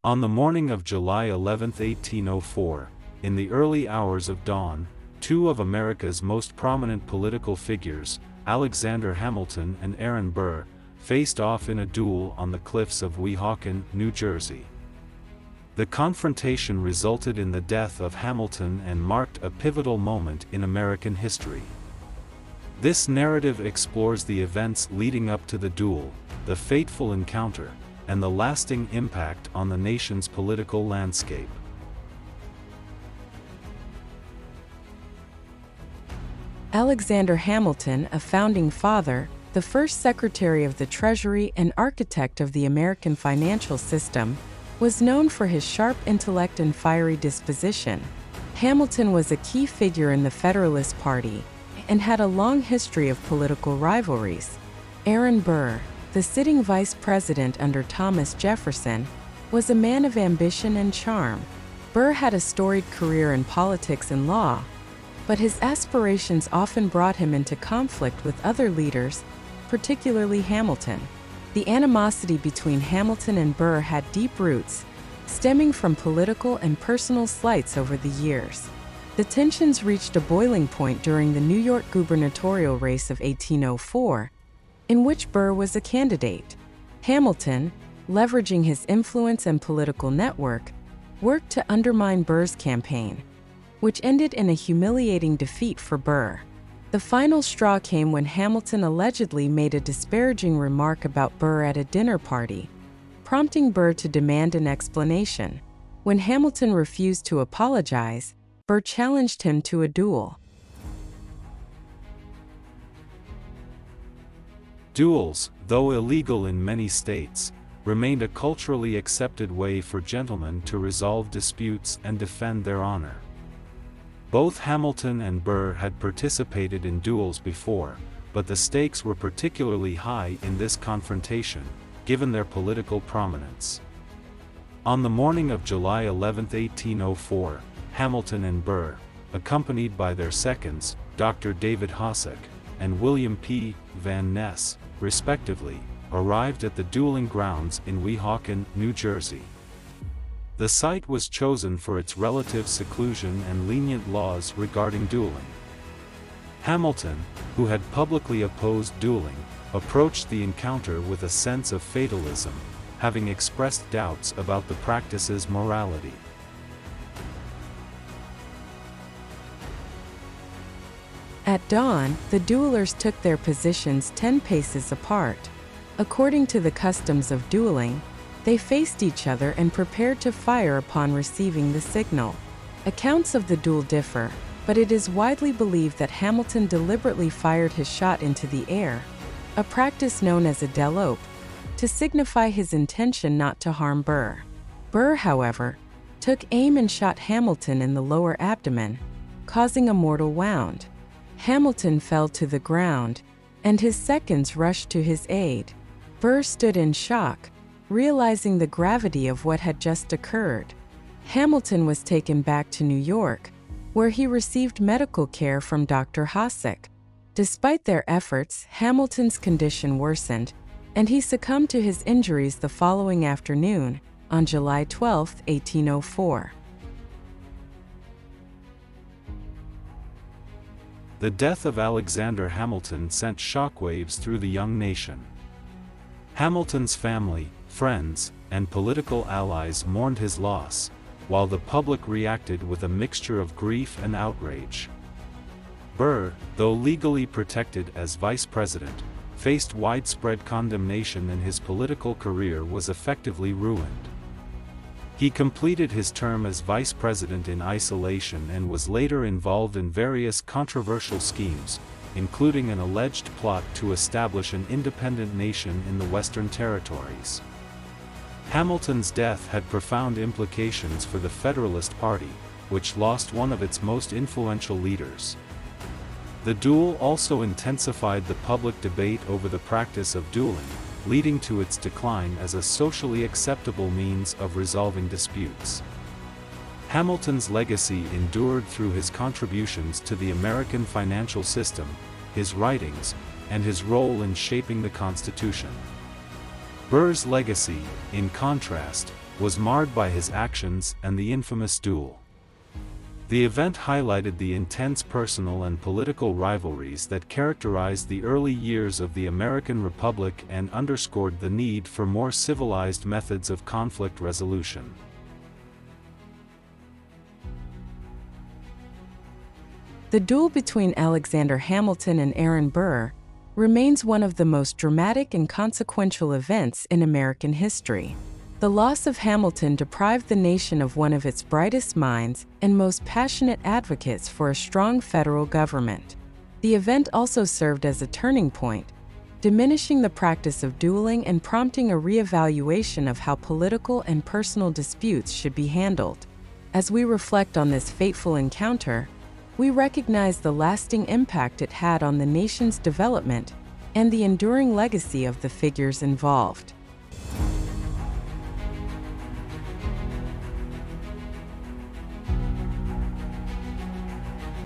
On the morning of July 11, 1804, in the early hours of dawn, two of America's most prominent political figures, Alexander Hamilton and Aaron Burr, faced off in a duel on the cliffs of Weehawken, New Jersey. The confrontation resulted in the death of Hamilton and marked a pivotal moment in American history. This narrative explores the events leading up to the duel, the fateful encounter, and the lasting impact on the nation's political landscape. Alexander Hamilton, a founding father, the first Secretary of the Treasury and architect of the American financial system, was known for his sharp intellect and fiery disposition. Hamilton was a key figure in the Federalist Party and had a long history of political rivalries. Aaron Burr, the sitting vice president under Thomas Jefferson, was a man of ambition and charm. Burr had a storied career in politics and law, but his aspirations often brought him into conflict with other leaders, particularly Hamilton. The animosity between Hamilton and Burr had deep roots, stemming from political and personal slights over the years. The tensions reached a boiling point during the New York gubernatorial race of 1804, in which Burr was a candidate. Hamilton, leveraging his influence and political network, worked to undermine Burr's campaign, which ended in a humiliating defeat for Burr. The final straw came when Hamilton allegedly made a disparaging remark about Burr at a dinner party, prompting Burr to demand an explanation. When Hamilton refused to apologize, Burr challenged him to a duel. Duels, though illegal in many states, remained a culturally accepted way for gentlemen to resolve disputes and defend their honor. Both Hamilton and Burr had participated in duels before, but the stakes were particularly high in this confrontation, given their political prominence. On the morning of July 11, 1804, Hamilton and Burr, accompanied by their seconds, Dr. David Hossack and William P. Van Ness, respectively, arrived at the dueling grounds in Weehawken, New Jersey. The site was chosen for its relative seclusion and lenient laws regarding dueling. Hamilton, who had publicly opposed dueling, approached the encounter with a sense of fatalism, having expressed doubts about the practice's morality. At dawn, the duelers took their positions 10 paces apart. According to the customs of dueling, they faced each other and prepared to fire upon receiving the signal. Accounts of the duel differ, but it is widely believed that Hamilton deliberately fired his shot into the air, a practice known as a délope, to signify his intention not to harm Burr. Burr, however, took aim and shot Hamilton in the lower abdomen, causing a mortal wound. Hamilton fell to the ground, and his seconds rushed to his aid. Burr stood in shock, realizing the gravity of what had just occurred. Hamilton was taken back to New York, where he received medical care from Dr. Hossack. Despite their efforts, Hamilton's condition worsened, and he succumbed to his injuries the following afternoon, on July 12, 1804. The death of Alexander Hamilton sent shockwaves through the young nation. Hamilton's family, friends, and political allies mourned his loss, while the public reacted with a mixture of grief and outrage. Burr, though legally protected as vice president, faced widespread condemnation and his political career was effectively ruined. He completed his term as vice president in isolation and was later involved in various controversial schemes, including an alleged plot to establish an independent nation in the Western Territories. Hamilton's death had profound implications for the Federalist Party, which lost one of its most influential leaders. The duel also intensified the public debate over the practice of dueling, leading to its decline as a socially acceptable means of resolving disputes. Hamilton's legacy endured through his contributions to the American financial system, his writings, and his role in shaping the Constitution. Burr's legacy, in contrast, was marred by his actions and the infamous duel. The event highlighted the intense personal and political rivalries that characterized the early years of the American Republic and underscored the need for more civilized methods of conflict resolution. The duel between Alexander Hamilton and Aaron Burr remains one of the most dramatic and consequential events in American history. The loss of Hamilton deprived the nation of one of its brightest minds and most passionate advocates for a strong federal government. The event also served as a turning point, diminishing the practice of dueling and prompting a reevaluation of how political and personal disputes should be handled. As we reflect on this fateful encounter, we recognize the lasting impact it had on the nation's development and the enduring legacy of the figures involved.